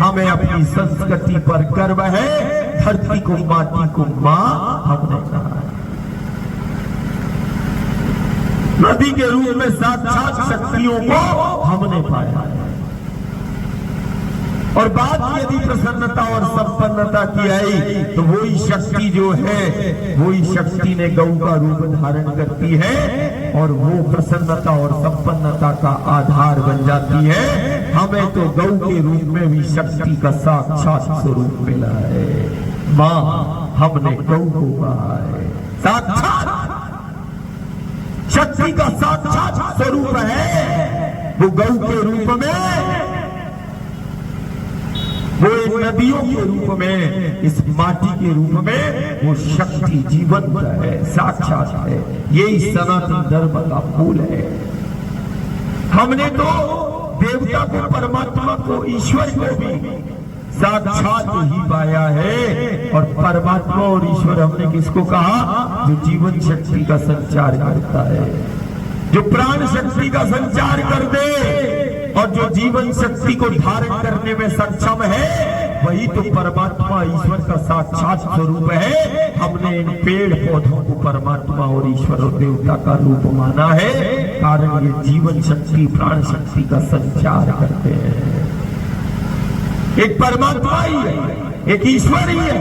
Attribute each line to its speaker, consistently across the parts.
Speaker 1: हमें अपनी संस्कृति पर गर्व है। धरती को माटी को मां हमने कहा है। नदी के रूप में साक्षात शक्तियों को हमने पाया है। और बात यदि प्रसन्नता और संपन्नता की आई तो वही शक्ति जो है, वही शक्ति ने गौ का रूप धारण करती है और वो प्रसन्नता और संपन्नता का आधार बन जाती है। हमें तो गौ के रूप में भी शक्ति का साक्षात स्वरूप मिला है। मां हमने गौ को कहा है, साक्षात शक्ति का साक्षात स्वरूप है। वो गौ के रूप में, वो इन नदियों के रूप में, इस माटी के रूप में वो शक्ति जीवंत है, साक्षात है। यही सनातन धर्म का मूल है। हमने तो देवता को, परमात्मा को, ईश्वर को भी साक्षात ही पाया है। और परमात्मा और ईश्वर हमने किसको कहा? जो जीवन शक्ति का संचार करता है, जो प्राण शक्ति का संचार कर दे और जो जीवन शक्ति को धारण करने में सक्षम है, वही तो परमात्मा ईश्वर का साक्षात स्वरूप है। हमने इन पेड़ पौधों को परमात्मा और ईश्वर और देवता का रूप माना है, कारण ये जीवन शक्ति, प्राण शक्ति का संचार करते हैं। एक परमात्मा ही है, एक ईश्वर ही है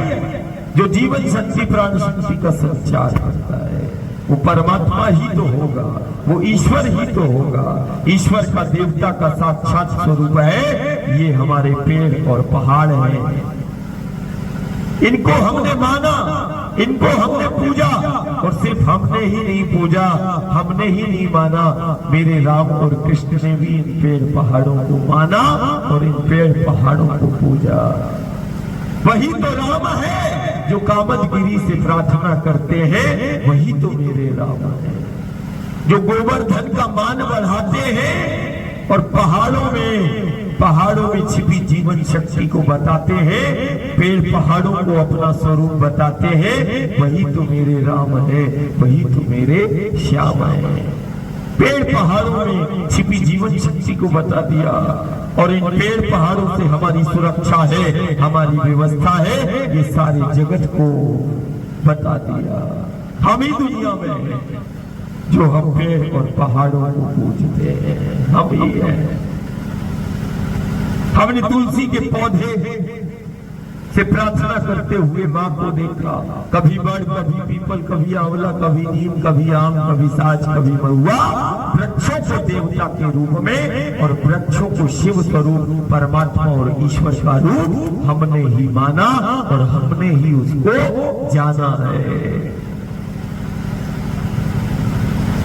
Speaker 1: जो जीवन शक्ति, प्राण शक्ति का संचार करता है। वो परमात्मा ही तो होगा, वो ईश्वर ही तो होगा। ईश्वर का, देवता का साक्षात स्वरूप है। ये हमारे पेड़ और पहाड़ हैं, इनको हमने माना, इनको हमने पूजा। और सिर्फ हमने ही नहीं पूजा, हमने ही नहीं माना, मेरे राम और कृष्ण ने भी इन पेड़ पहाड़ों को माना और इन पेड़ पहाड़ों को पूजा। वही तो राम है जो कामदगिरी से प्रार्थना करते हैं, वही तो मेरे राम है जो गोवर्धन का मान बढ़ाते हैं और पहाड़ों में छिपी जीवन शक्ति को बताते हैं, पेड़ पहाड़ों को अपना स्वरूप बताते हैं। वही तो मेरे राम है, वही तो मेरे श्याम है। पेड़ पहाड़ों में छिपी जीवन शक्ति को बता दिया और इन पेड़ पहाड़ों से हमारी सुरक्षा है, हमारी व्यवस्था है, ये सारे जगत को बता दिया। हम ही दुनिया में जो हम पेड़ और पहाड़ों को पूजते हैं, हम ही हैं। हमने तुलसी के पौधे से प्रार्थना करते हुए मां को देखा, कभी बड़, कभी पीपल, कभी आंवला, कभी नीम, कभी आम, कभी साज, कभी महुआ। वृक्षों को देवता के रूप में और वृक्षों को शिव स्वरूप, परमात्मा और ईश्वर का रूप हमने ही माना और हमने ही उसको जाना है।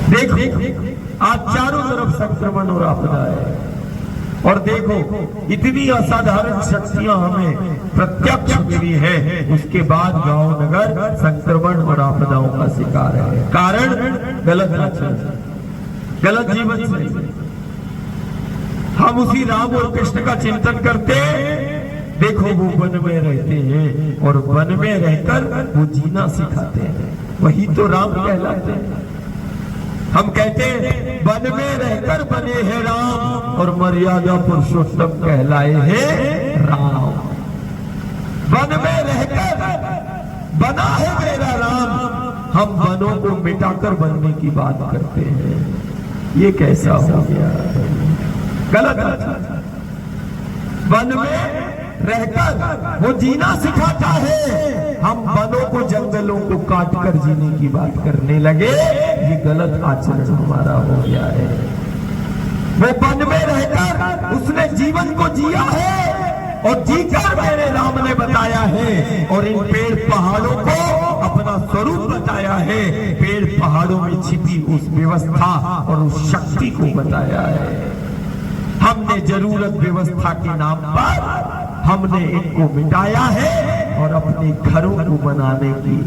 Speaker 1: देखो आज चारों तरफ संक्रमण और आपदा है और देखो इतनी असाधारण शक्तियां हमें प्रत्यक्ष मिली है, उसके बाद गांव नगर संक्रमण और आपदाओं का शिकार है। कारण गलत आचरण, गलत जीवन शैली। हम उसी राम और कृष्ण का चिंतन करते, देखो वो वन में रहते हैं और वन में रहकर वो जीना सिखाते हैं, वही तो राम कहलाते हैं। हम कहते हैं वन में रहकर बने हैं राम और मर्यादा पुरुषोत्तम कहलाए हैं राम। वन में रहकर बना है मेरा राम, हम वनों को मिटाकर बनने की बात करते हैं। ये कैसा हो गया? गलत। वन में रहकर वो जीना सिखाता है, हम वनों को, जंगलों को काट कर जीने की बात करने लगे। ये गलत आचरण हमारा हो गया है। वो वन में रहकर उसने जीवन को जिया है और जीकर मेरे राम ने बताया है और इन पेड़ पहाड़ों को अपना स्वरूप बताया है। पेड़ पहाड़ों में छिपी उस व्यवस्था और उस शक्ति को बताया है। हमने जरूरत व्यवस्था के नाम पर हमने इनको मिटाया है और अपने घरों को बनाने की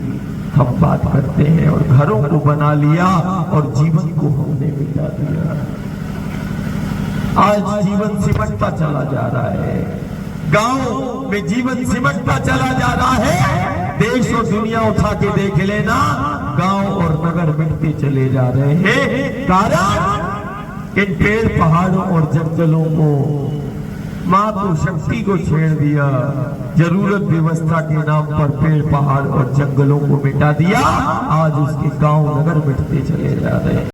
Speaker 1: हम बात करते हैं और घरों को बना लिया और जीवन को हमने मिटा दिया। आज जीवन सिमटता चला जा रहा है, गांव में जीवन सिमटता चला जा रहा है। देश और दुनिया उठा के देख लेना, गांव और नगर मिटते चले जा रहे हैं। कारण इन पेड़ पहाड़ों और जंगलों को माँ तो शक्ति को छेड़ दिया, जरूरत व्यवस्था के नाम पर पेड़ पहाड़ और जंगलों को मिटा दिया। आज उसके गांव नगर मिटते चले जा रहे हैं।